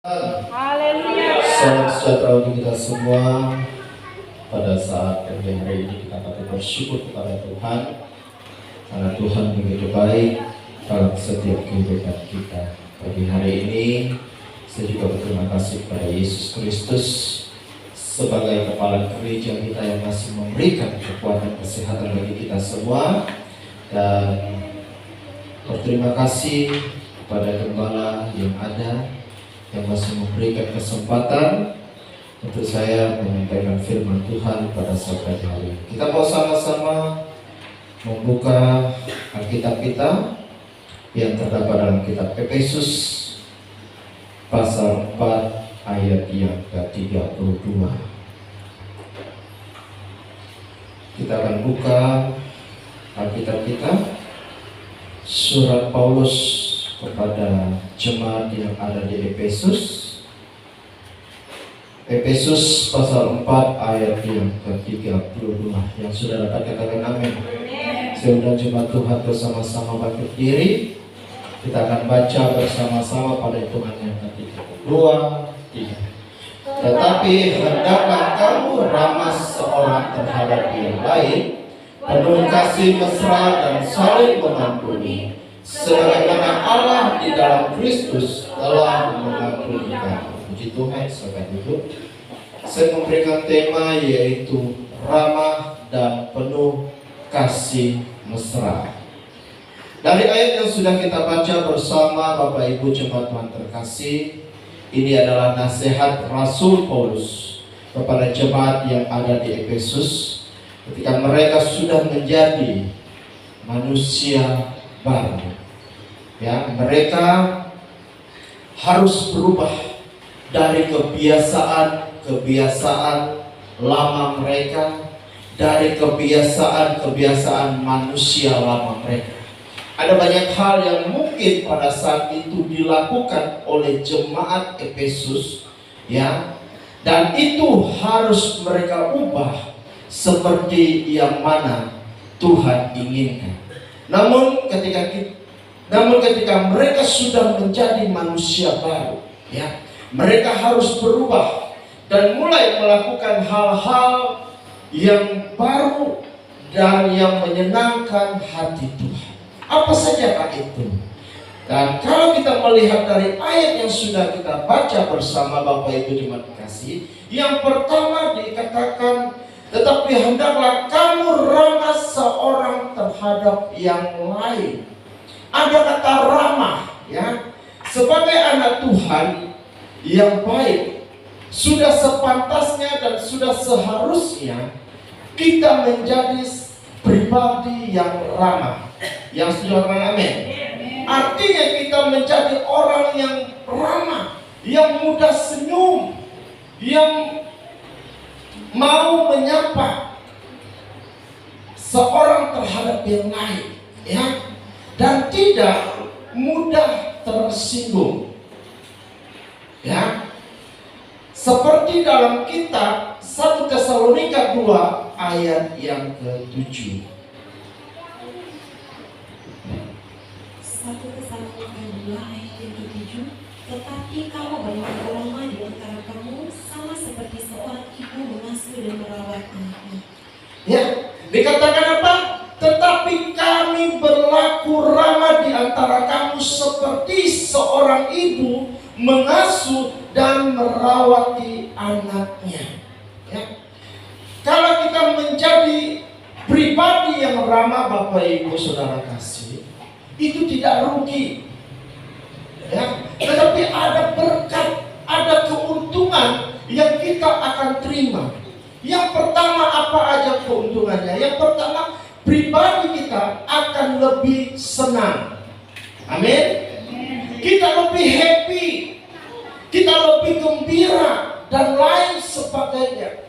Haleluya. Salam sejahtera untuk kita semua. Pada saat pagi hari ini kita patut bersyukur kepada Tuhan, karena Tuhan begitu baik dalam setiap kehidupan kita. Pagi hari ini saya juga berterima kasih kepada Yesus Kristus sebagai kepala gereja kita yang masih memberikan kekuatan kesehatan bagi kita semua, dan berterima kasih kepada gembala yang ada yang masih memberikan kesempatan untuk saya menyampaikan firman Tuhan pada saat pagi hari. Kita mau sama-sama membuka Alkitab kita yang terdapat dalam kitab Efesus pasal 4 ayat yang ke-32. Kita akan buka Alkitab kita, surat Paulus kepada jemaat yang ada di Efesus. Efesus pasal 4 ayat yang ke-32. Yang sudah dapat katakan amin. Saya undang jemaat Tuhan bersama-sama bangkit diri. Kita akan baca bersama-sama pada hitungan yang ke-3. 2, 3. Tetapi hendaklah kamu ramah seorang terhadap yang lain, penuh kasih mesra dan saling mengampuni, sebagaimana Allah di dalam Kristus telah mengampuni kamu. Puji Tuhan. Sampai duduk. Saya memberikan tema yaitu ramah dan penuh kasih mesra. Dari ayat yang sudah kita baca bersama Bapak Ibu jemaat Tuhan terkasih, ini adalah nasihat Rasul Paulus kepada jemaat yang ada di Efesus ketika mereka sudah menjadi manusia baru. Ya, mereka harus berubah dari kebiasaan lama mereka, dari kebiasaan manusia lama mereka. Ada banyak hal yang mungkin pada saat itu dilakukan oleh jemaat Efesus, ya, dan itu harus mereka ubah seperti yang mana Tuhan inginkan. Namun ketika mereka sudah menjadi manusia baru, ya, mereka harus berubah dan mulai melakukan hal-hal yang baru dan yang menyenangkan hati Tuhan. Apa saja itu? Dan kalau kita melihat dari ayat yang sudah kita baca bersama Bapak Ibu jemaat kasih, yang pertama dikatakan, tetapi hendaklah kamu ramah seorang terhadap yang lain. Ada kata ramah, ya. Sebagai anak Tuhan yang baik, sudah sepantasnya dan sudah seharusnya kita menjadi pribadi yang ramah. Yang sudah katakan amin. Artinya kita menjadi orang yang ramah, yang mudah senyum, yang mau menyapa seorang terhadap yang lain, ya, dan tidak mudah tersinggung, ya. Seperti dalam kitab 1 Tesalonika 2 ayat yang ke-7. 1 Tesalonika 2 ayat yang ke-7. Tetapi kamu berlaku ramah di antara kamu, sama seperti seorang ibu mengasuh dan merawat anaknya. Ya, dikatakan apa? Tetapi kami berlaku ramah di antara kamu seperti seorang ibu mengasuh dan merawati anaknya. Ya. Kalau kita menjadi pribadi yang ramah, Bapak Ibu Saudara kasih, itu tidak rugi. Ya. Tetapi ada berkat, ada keuntungan yang kita akan terima. Yang pertama, apa aja keuntungannya? Yang pertama, pribadi kita akan lebih senang. Amin. Kita lebih happy, kita lebih gembira, dan lain sebagainya.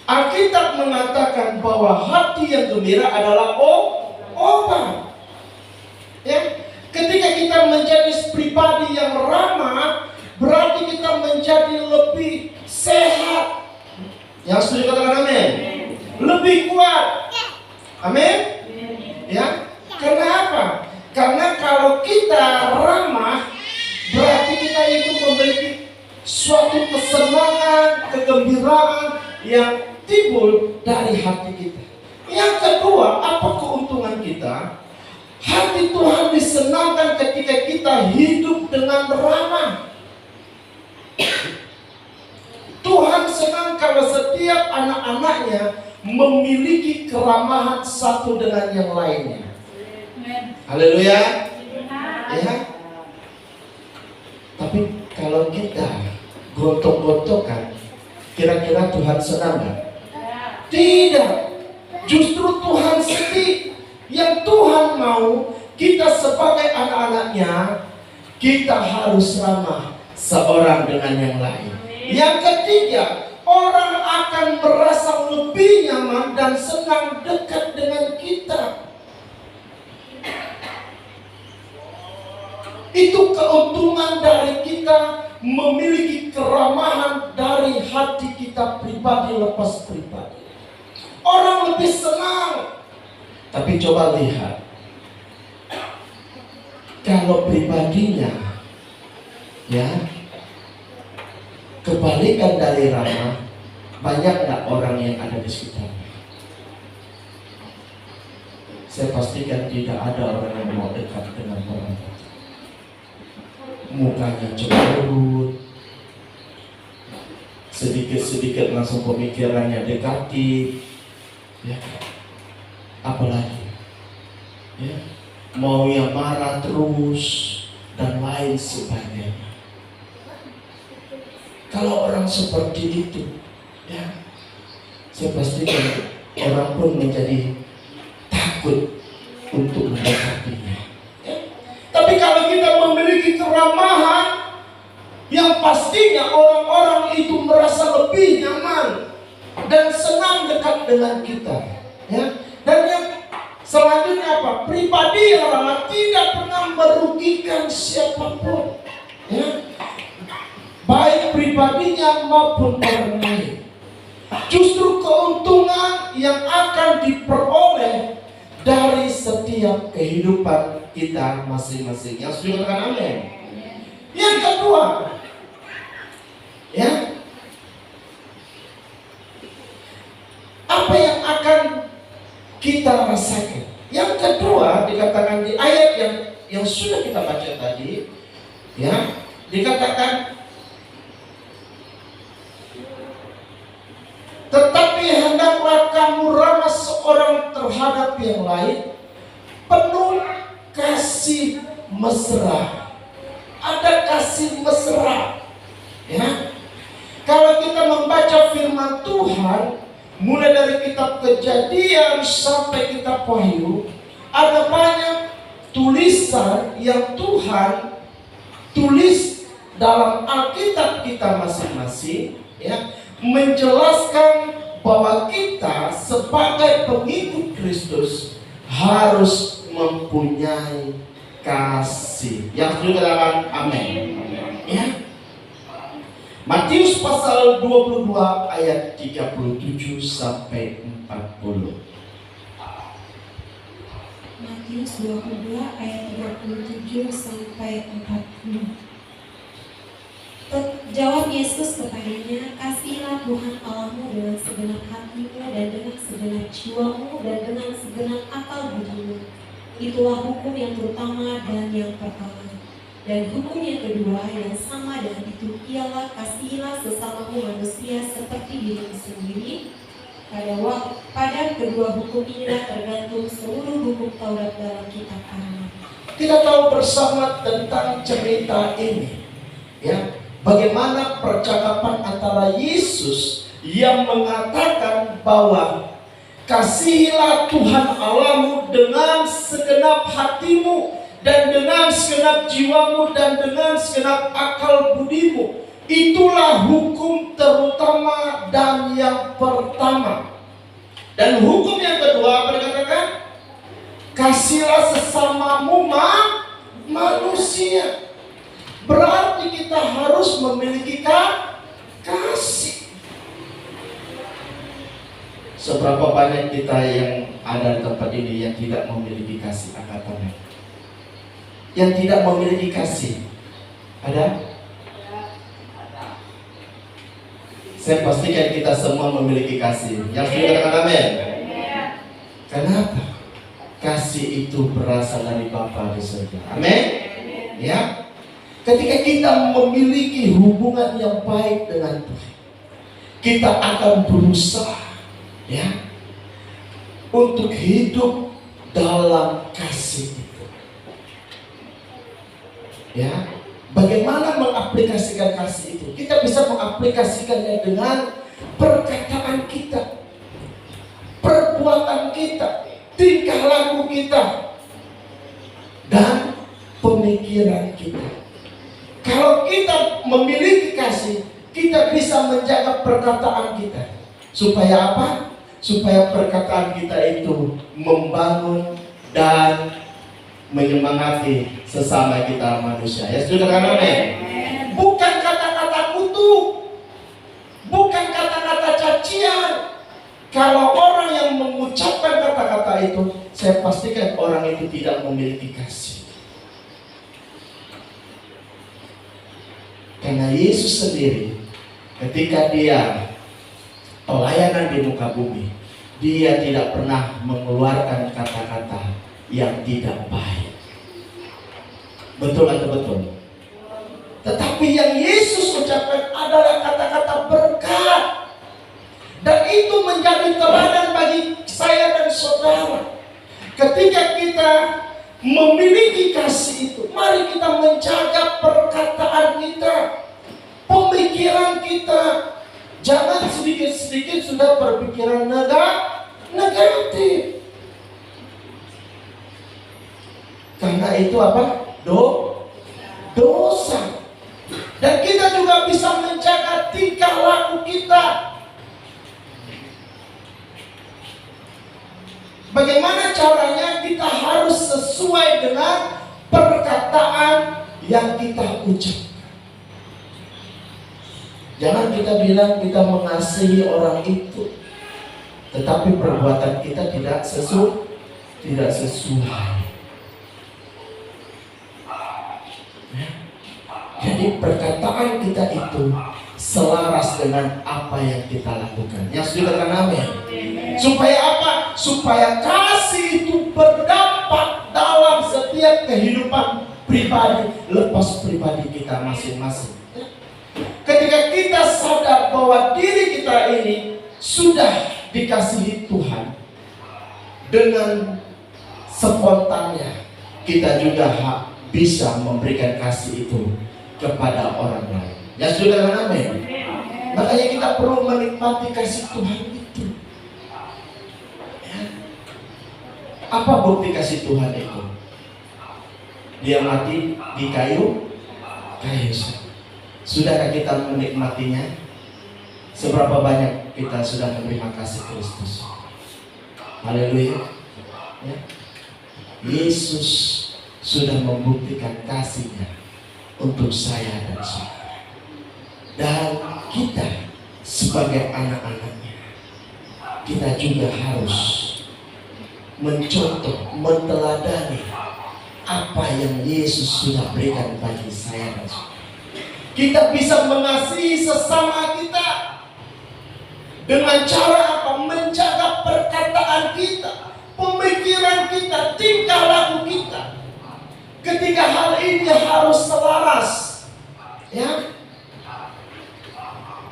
Alkitab mengatakan bahwa hati yang gembira adalah obat. Ya. Ketika kita menjadi pribadi yang ramah, berarti kita menjadi lebih sehat. Yang setuju katakan amin. Lebih kuat. Amin. Ya. Kenapa? Karena kalau kita ramah, berarti kita itu memiliki suatu kesenangan, kegembiraan yang timbul dari hati kita. Yang kedua, apa keuntungan kita? Hati Tuhan disenangkan ketika kita hidup dengan ramah. Tuhan senang kalau setiap anak-anaknya memiliki keramahan satu dengan yang lainnya. Haleluya. Ya. Tapi kalau kita gontok-gontokan, kira-kira Tuhan senang nggak? Tidak. Justru Tuhan sedih. Yang Tuhan mau kita sebagai anak-anaknya, kita harus ramah seorang dengan yang lain. Yang ketiga, orang akan merasa lebih nyaman dan senang dekat dengan kita. Itu keuntungan dari kita memiliki keramahan dari hati kita pribadi lepas pribadi. Orang lebih senang. Tapi coba lihat, kalau pribadinya ya kebalikan dari ramah, banyak nggak orang yang ada di sekitarnya? Saya pastikan tidak ada orang yang mau dekat dengan orang itu. Mukanya cemberut, sedikit-sedikit langsung pemikirannya negatif, ya. Apalagi ya, mau yang marah terus dan lain sebagainya. Kalau orang seperti itu, ya, saya pastikan orang pun menjadi takut untuk mendekatinya. Ya. Tapi kalau kita memiliki keramahan, yang pastinya orang-orang itu merasa lebih nyaman dan senang dekat dengan kita. Ya. Dan yang selanjutnya apa? Pribadi yang ramah tidak pernah merugikan siapapun, ya. Baik pribadinya maupun orang lain. Justru keuntungan yang akan diperoleh dari setiap kehidupan kita masing-masing. Yang setuju dengan amin. Yang kedua, ya, apa yang akan kita rasakan? Yang kedua dikatakan di ayat yang sudah kita baca tadi, ya, dikatakan, tetapi hendaklah kamu ramah seorang terhadap yang lain, penuh kasih mesra. Ada kasih mesra, ya. Kalau kita membaca firman Tuhan, mulai dari kitab Kejadian sampai kitab Wahyu, ada banyak tulisan yang Tuhan tulis dalam Alkitab kita masing-masing, ya, menjelaskan bahwa kita sebagai pengikut Kristus harus mempunyai kasih. Yang setuju katakan amin. Ya. Matius pasal 22 ayat 37 sampai 40. Matius 22 ayat 37 sampai 40. Jawab Yesus kepadanya, kasihilah Tuhan Allahmu dengan segenap hatimu dan dengan segenap jiwamu dan dengan segenap akal budimu. Itulah hukum yang pertama dan yang pertama. Dan hukum yang kedua yang sama dengan itu ialah kasihilah sesamamu manusia seperti dirimu sendiri. Pada kedua hukum inilah tergantung seluruh hukum Taurat dalam kitab Al-Quran. Kita tahu bersama tentang cerita ini, ya, bagaimana percakapan antara Yesus yang mengatakan bahwa kasihilah Tuhan Allahmu dengan segenap hatimu dan dengan segenap jiwamu dan dengan segenap akal budimu. Itulah hukum terutama dan yang pertama. Dan hukum yang kedua apa dikatakan? Kasihilah sesamamu manusia. Berarti kita harus memiliki kasih. Seberapa banyak kita yang ada di tempat ini yang tidak memiliki kasih? Angkat tangan. Yang tidak memiliki kasih ada? Saya pastikan kita semua memiliki kasih. Yang setuju katakan amin. Kenapa? Kasih itu berasal dari Bapa di surga. Amin. Ya. Ketika kita memiliki hubungan yang baik dengan Tuhan, kita akan berusaha ya untuk hidup dalam kasih itu. Ya. Bagaimana mengaplikasikan kasih itu? Kita bisa mengaplikasikannya dengan perkataan kita, perbuatan kita, tingkah laku kita, dan pemikiran kita. Kalau kita memiliki kasih, kita bisa menjaga perkataan kita. Supaya apa? Supaya perkataan kita itu membangun dan menyemangati sesama kita manusia. Ya sudah kan, amin. Bukan kata-kata kutuk, bukan kata-kata cacian. Kalau orang yang mengucapkan kata-kata itu, saya pastikan orang itu tidak memiliki kasih. Karena Yesus sendiri, ketika dia pelayanan di muka bumi, dia tidak pernah mengeluarkan kata-kata yang tidak baik. Betul atau betul? Tetapi yang Yesus ucapkan adalah kata-kata berkat. Dan itu menjadi teladan bagi saya dan saudara. Ketika kita memiliki kasih itu, mari kita menjaga perkataan kita, pemikiran kita. Jangan sedikit-sedikit sudah berpikiran negatif. Karena itu apa? Dosa. Dan kita juga bisa menjaga tingkah laku kita. Bagaimana caranya? Kita harus sesuai dengan perkataan yang kita ucapkan. Jangan kita bilang kita mengasihi orang itu, tetapi perbuatan kita tidak sesuai. Jadi perkataan kita itu selaras dengan apa yang kita lakukan. Yang sudah kan, amin. Supaya apa? Supaya kasih itu berdampak dalam setiap kehidupan pribadi, lepas pribadi kita masing-masing. Ketika kita sadar bahwa diri kita ini sudah dikasihi Tuhan, dengan spontannya kita juga bisa memberikan kasih itu kepada orang lain. Ya sudah, amin. Makanya kita perlu menikmati kasih Tuhan itu. Ya. Apa bukti kasih Tuhan itu? Dia mati di kayu. Sudahkah kita menikmatinya? Seberapa banyak kita sudah menerima kasih Kristus? Haleluya. Ya. Yesus sudah membuktikan kasih-Nya untuk saya dan saudara. Dan kita sebagai anak-anaknya, kita juga harus mencontoh, menteladani apa yang Yesus sudah berikan bagi saya dan saudara. Kita bisa mengasihi sesama kita dengan cara apa? Menjaga perkataan kita, pemikiran kita, tingkah laku kita. Ketika hal ini harus selaras, ya.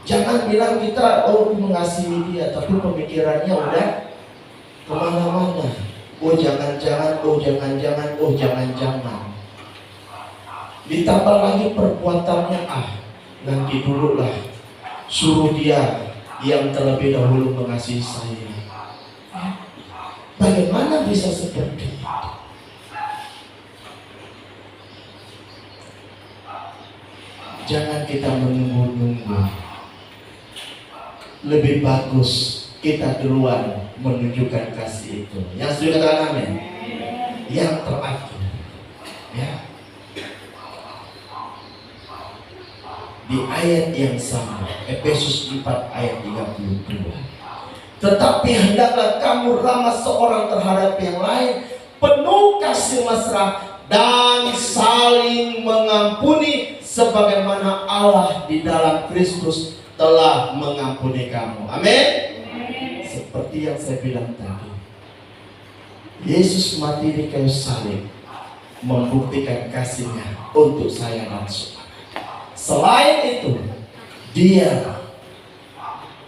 Jangan bilang kita mengasihi dia, tapi pemikirannya udah kemana-mana. Jangan-jangan. Ditambah lagi perbuatannya, nanti dulu lah, suruh dia yang terlebih dahulu mengasihi saya. Bagaimana bisa seperti itu? Jangan kita menunggu-nunggu. Lebih bagus kita duluan menunjukkan kasih itu. Yang sudah katakan amin. Yang terakhir, ya. Di ayat yang sama, Efesus 4 ayat 32. Tetapi hendaklah kamu ramah seorang terhadap yang lain, penuh kasih mesra dan saling mengampuni, sebagaimana Allah di dalam Kristus telah mengampuni kamu. Amin. Seperti yang saya bilang tadi, Yesus mati di kayu salib membuktikan kasih-Nya untuk saya dan saudara. Selain itu, Dia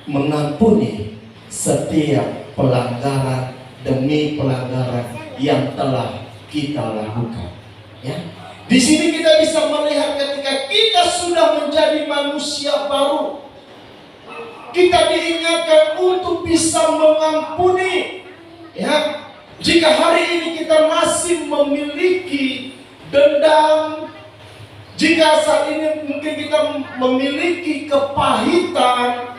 mengampuni setiap pelanggaran demi pelanggaran yang telah kita lakukan. Ya. Di sini kita bisa melihat ketika kita sudah menjadi manusia baru, kita diingatkan untuk bisa mengampuni. Ya, jika hari ini kita masih memiliki dendam, jika saat ini mungkin kita memiliki kepahitan,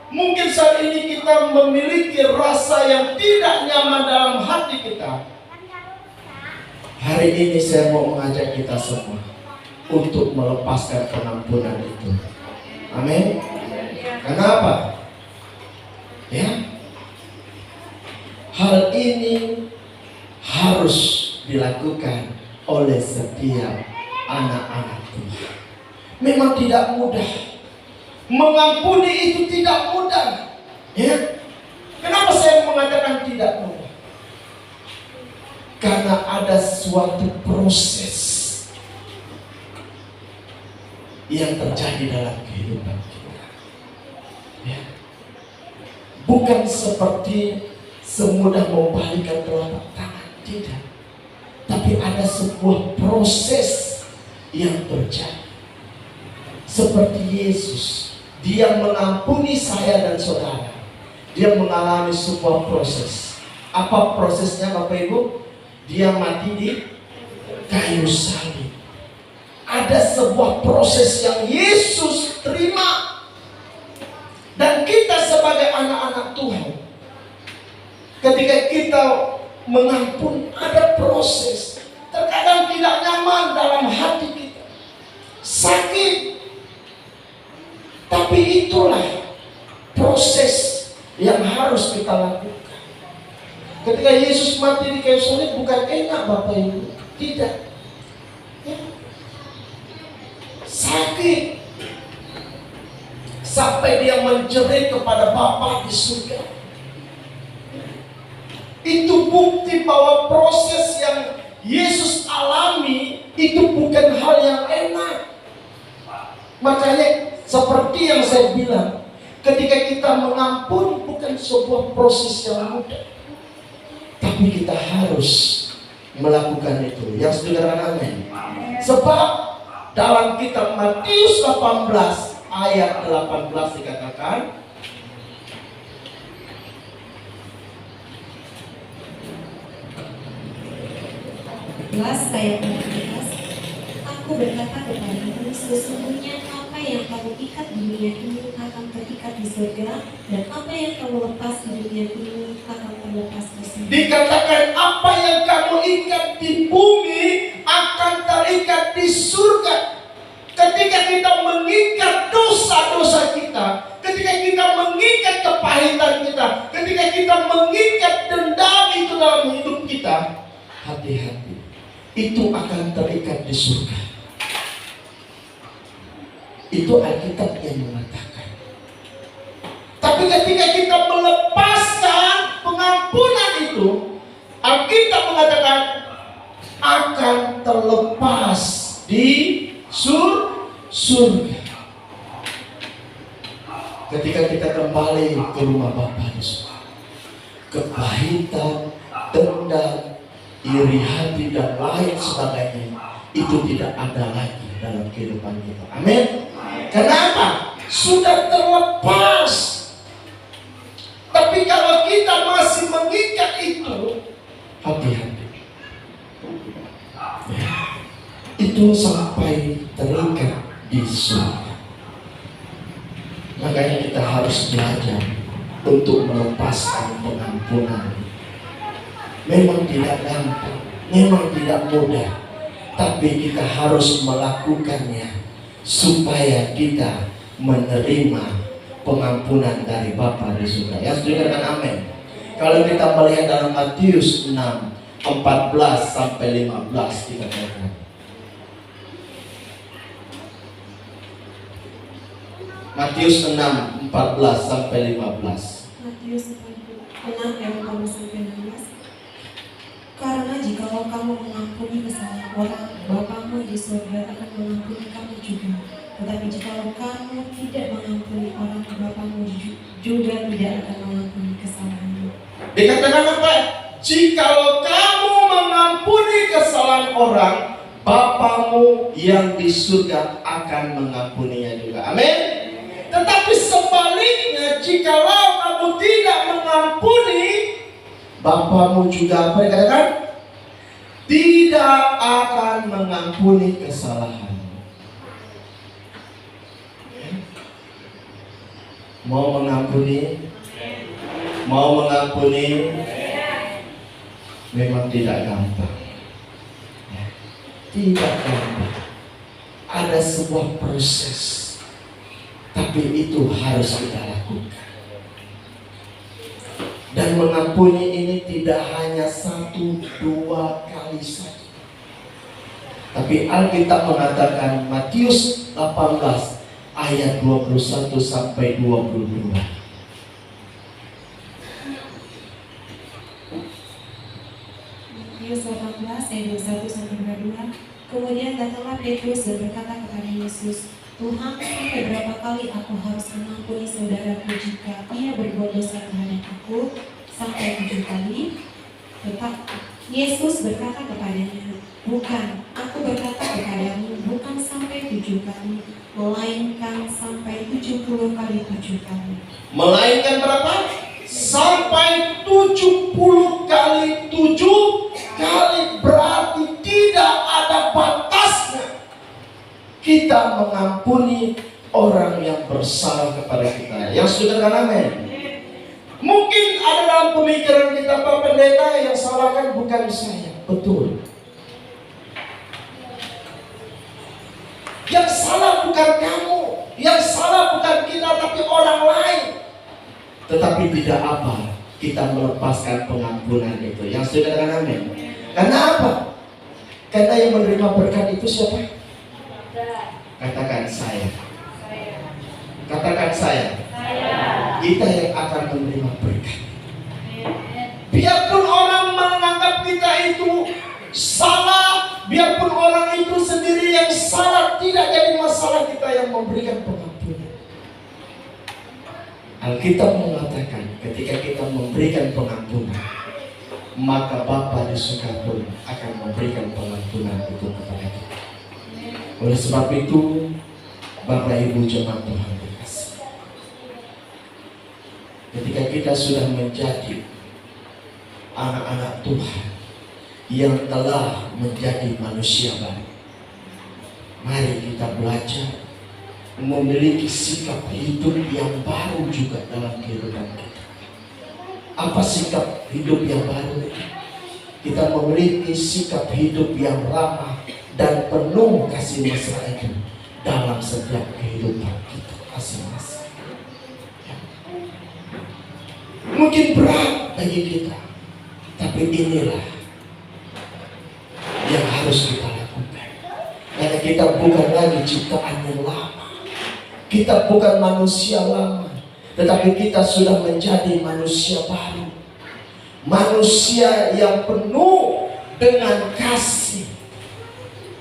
mungkin saat ini kita memiliki rasa yang tidak nyaman dalam hati kita, hari ini saya mau mengajak kita semua untuk melepaskan pengampunan itu. Amin. Kenapa? Ya, hal ini harus dilakukan oleh setiap anak-anak Tuhan. Memang tidak mudah. Mengampuni itu tidak mudah. Ya. Kenapa saya mengatakan tidak mudah? Karena ada suatu proses yang terjadi dalam kehidupan kita. Ya. Bukan seperti semudah membalikkan telapak tangan, tidak. Tapi ada sebuah proses yang terjadi. Seperti Yesus, Dia mengampuni saya dan saudara. Dia mengalami sebuah proses. Apa prosesnya Bapak Ibu? Dia mati di kayu salib. Ada sebuah proses yang Yesus terima. Dan kita sebagai anak-anak Tuhan, ketika kita mengampuni, ada proses. Terkadang tidak nyaman dalam hati kita, sakit. Tapi itulah proses yang harus kita lakukan. Ketika Yesus mati di kayu salib bukan enak Bapak Ibu, tidak. Ya. Sakit. Sampai Dia menjerit kepada Bapa di surga. Itu bukti bahwa proses yang Yesus alami itu bukan hal yang enak. Makanya seperti yang saya bilang, ketika kita mengampuni bukan sebuah proses yang mudah, tapi kita harus melakukan itu. Yang setuju amin. Sebab dalam kitab Matius 18 ayat 18 dikatakan, ayat 18, Aku berkata kepadamu, sesungguhnya apa yang kamu ikat di dunia ini akan terikat di surga, dan apa yang kamu lepas di dunia ini akan terlepas di surga. Dikatakan apa yang kamu ikat di bumi akan terikat di surga. Ketika kita mengikat dosa-dosa kita, ketika kita mengikat kepahitan kita, ketika kita mengikat dendam itu dalam hidup kita, hati-hati, itu akan terikat di surga. Itu Alkitab yang mengatakan. Tapi ketika kita melepaskan pengampunan itu, Alkitab mengatakan akan terlepas di surga. Ketika kita kembali ke rumah Bapa di surga, kepahitan, dendam, iri hati dan lain sebagainya itu tidak ada lagi dalam kehidupan kita. Amin. Kenapa? Sudah terlepas. Tapi kalau kita masih mengikat itu, hati-hati. Ya. Itu sampai terikat di surga. Makanya kita harus belajar untuk melepaskan pengampunan. Memang tidak gampang, memang tidak mudah, tapi kita harus melakukannya supaya kita menerima pengampunan dari Bapa di surga. Yang setuju kan amin. Kalau kita melihat dalam Matius 6 14 sampai 15 dikatakan, Matius 6, 14 sampai 15. Matius 6 ayat 14 sampai 16. Karena jikalau kamu mengampuni kesalahan orang, Bapamu di surga akan mengampuni kamu juga. Tetapi jikalau kamu tidak mengampuni orang, Bapamu juga tidak akan mengampuni kesalahanmu. Dikatakan apa? Jikalau kamu mengampuni kesalahan orang, Bapamu yang di surga akan mengampuninya juga. Amin. Tetapi sebaliknya, jikalau kamu tidak mengampuni, Bapamu juga apa dikatakan? Tidak akan mengampuni kesalahanmu. Mau mengampuni? Mau mengampuni? Memang tidak gampang. Tidak gampang. Ada sebuah proses. Tapi itu harus kita lakukan. Dan mengampuni ini tidak hanya 1-2 kali saja. Tapi Alkitab mengatakan Matius 18 ayat 21 sampai 22. Matius 18 ayat 21 sampai 22. Kemudian datanglah Petrus dan berkata kepada Yesus, Tuhan, sampai berapa kali aku harus mengampuni saudaraku jika ia berbuat dosa terhadap aku? Sampai 7 kali? Tetap Yesus berkata kepadanya, bukan, aku berkata kepadamu, bukan sampai 7 kali, melainkan sampai 70 kali 7 kali. Melainkan berapa? Sampai 70 kali 7 kali, berarti tidak ada batasnya. Kita mengampuni orang yang bersalah kepada kita. Yang sudah kan, amin. Mungkin ada dalam pemikiran kita, Pak Pendeta, yang salah kan bukan saya. Betul. Yang salah bukan kamu, yang salah bukan kita, tapi orang lain. Tetapi tidak apa, kita melepaskan pengampunan itu. Yang sudah kan, amin. Karena apa? Karena yang menerima berkat itu siapa? Katakan saya. Katakan saya. Kita yang akan menerima berkat. Biarpun orang menganggap kita itu salah, biarpun orang itu sendiri yang salah, tidak jadi masalah, kita yang memberikan pengampunan. Alkitab mengatakan ketika kita memberikan pengampunan, maka Bapa di surga pun akan memberikan pengampunan itu kepada kita. Oleh sebab itu, Bapak Ibu jemaat Tuhan dikasih, ketika kita sudah menjadi anak-anak Tuhan yang telah menjadi manusia baru, mari kita belajar memiliki sikap hidup yang baru juga dalam kehidupan kita. Apa sikap hidup yang baru? Kita memiliki sikap hidup yang ramah dan penuh kasih mesra itu dalam setiap kehidupan kita masing-masing. Mungkin berat bagi kita, tapi inilah yang harus kita lakukan. Karena kita bukan lagi ciptaan yang lama, kita bukan manusia lama, tetapi kita sudah menjadi manusia baru, manusia yang penuh dengan kasih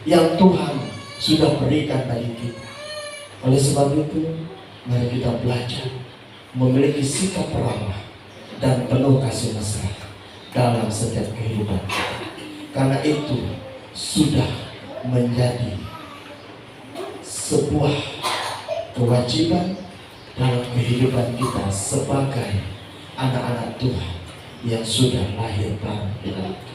yang Tuhan sudah berikan bagi kita. Oleh sebab itu, mari kita belajar memiliki sikap ramah dan penuh kasih mesra dalam setiap kehidupan kita. Karena itu sudah menjadi sebuah kewajiban dalam kehidupan kita sebagai anak-anak Tuhan yang sudah lahir baru di dalam Tuhan.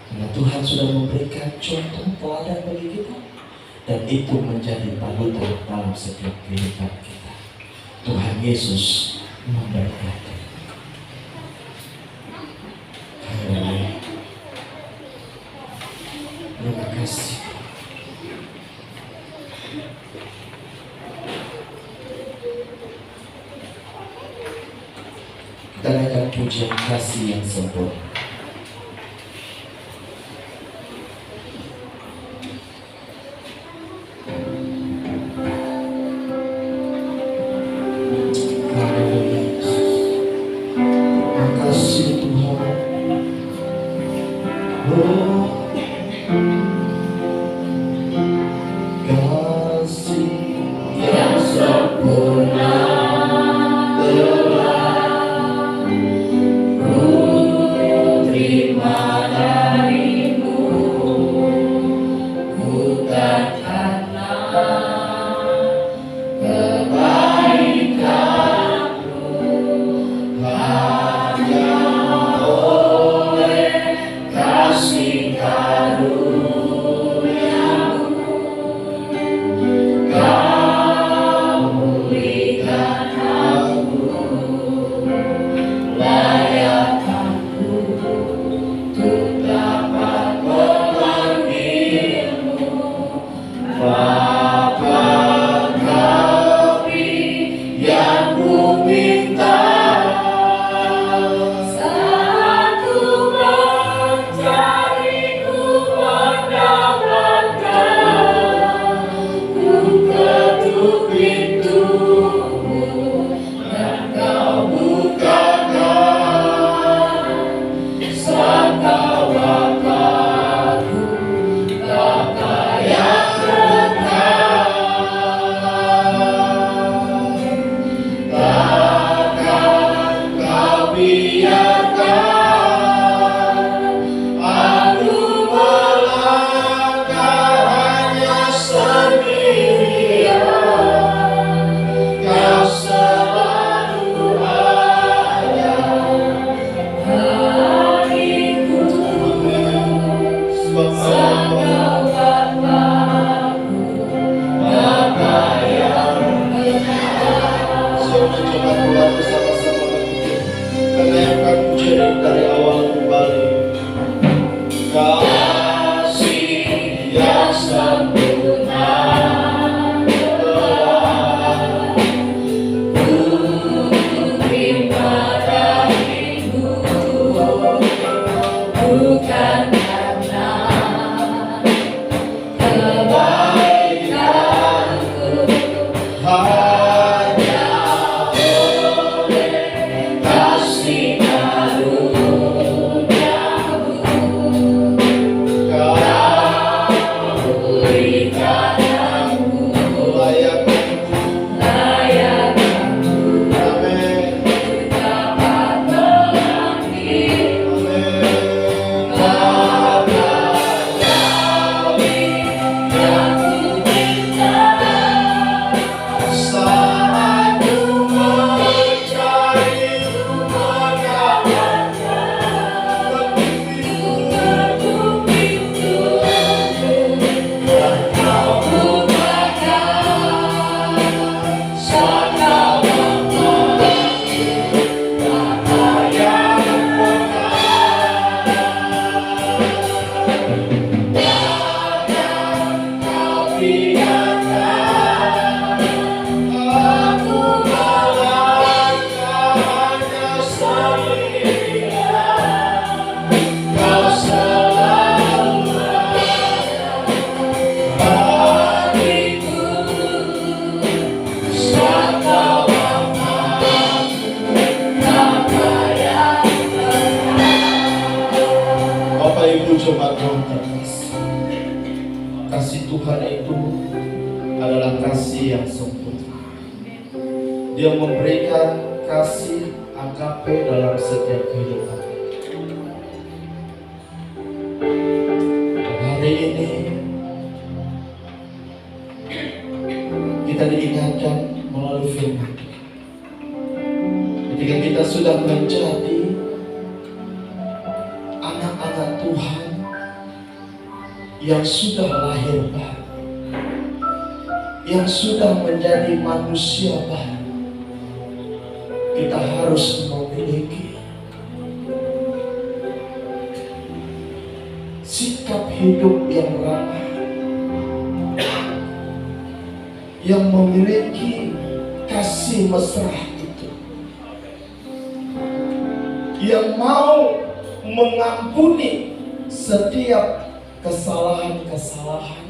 Karena Tuhan sudah memberikan contoh teladan bagi kita, dan itu menjadi panutan dalam setiap kehidupan kita. Tuhan Yesus memberkati. Haleluya. Terima kasih. Kita naikkan pujian kasih yang sempurna. Jemaat Tuhan terkasih, kasih Tuhan itu adalah kasih yang sempurna. Dia memberikan kasih agape dalam setiap kehidupan. Hari ini kita diingatkan melalui firman. Ketika kita sudah menjadi anak-anak Tuhan yang sudah lahir baru, yang sudah menjadi manusia baru, kita harus memiliki sikap hidup yang ramah, yang memiliki kasih mesra itu, yang mau mengampuni setiap kesalahan-kesalahan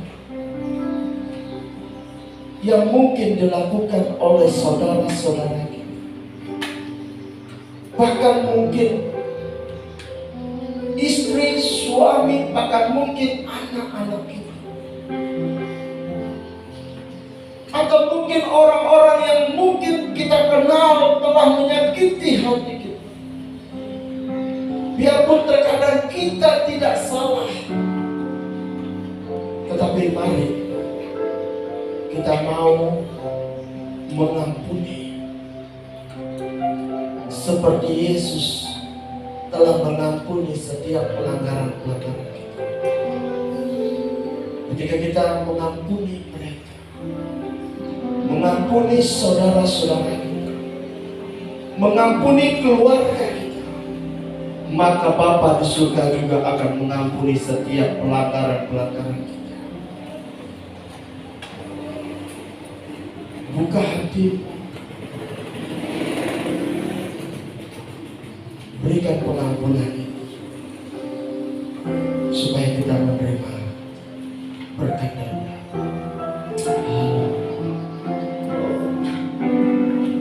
yang mungkin dilakukan oleh saudara-saudara kita, bahkan mungkin istri, suami, bahkan mungkin anak-anak kita, atau mungkin orang-orang yang mungkin kita kenal telah menyakiti hati kita. Biarpun terkadang kita tidak salah, tetapi mari kita mau mengampuni seperti Yesus telah mengampuni setiap pelanggaran-pelanggaran kita. Ketika kita mengampuni mereka, mengampuni saudara-saudara kita, mengampuni keluarga kita, maka Bapa di surga juga akan mengampuni setiap pelanggaran-pelanggaran kita. Buka hati, berikan pengampunan itu supaya kita menerima berkat dari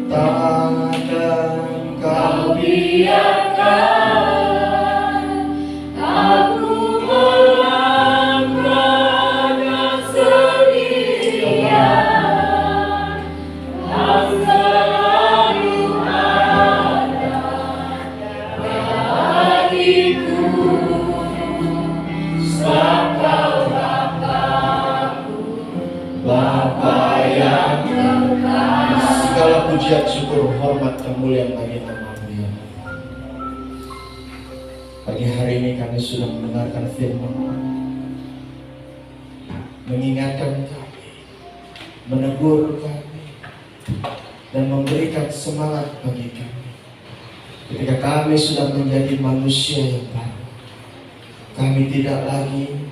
takkan kau biarkan aku melangkah dengan sendirian. Bapa yang kekal, segala pujian, syukur, hormat, kemuliaan bagi nama-Mu ya. Pagi hari ini kami sudah mendengarkan firman, mengingatkan kami, menegur kami, dan memberikan semangat bagi kami. Ketika kami sudah menjadi manusia yang baru, kami tidak lagi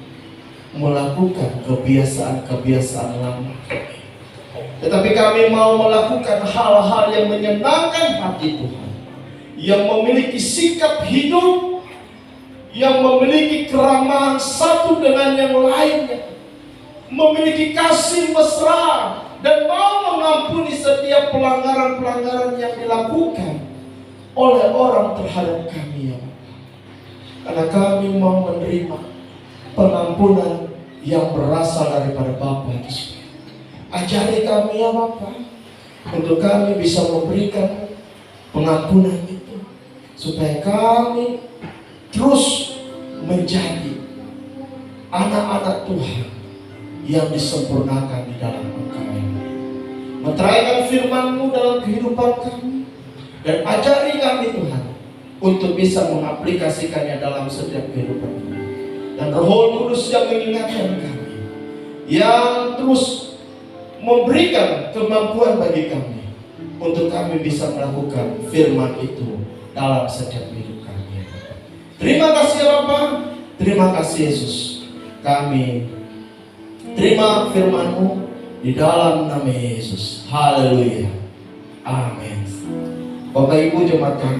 melakukan kebiasaan-kebiasaan lama kami, tetapi kami mau melakukan hal-hal yang menyenangkan hati Tuhan, yang memiliki sikap hidup, yang memiliki keramahan satu dengan yang lainnya, memiliki kasih mesra, dan mau mengampuni setiap pelanggaran-pelanggaran yang dilakukan oleh orang terhadap kami ya Bapa. Karena kami mau menerima pengampunan yang berasal daripada Bapa di surga. Ajari kami ya Bapa, untuk kami bisa memberikan pengampunan itu, supaya kami terus menjadi anak-anak Tuhan yang disempurnakan di dalam Engkau. Meteraikan firman-Mu dalam kehidupan kami, dan ajari kami Tuhan untuk bisa mengaplikasikannya dalam setiap kehidupan kami. Dan Roh Kudus yang mengingatkan kami, yang terus memberikan kemampuan bagi kami untuk kami bisa melakukan firman itu dalam setiap hidup kami. Terima kasih ya Bapa, terima kasih Yesus. Kami terima firman-Mu di dalam nama Yesus. Haleluya. Amin. Bapak Ibu jemaat kami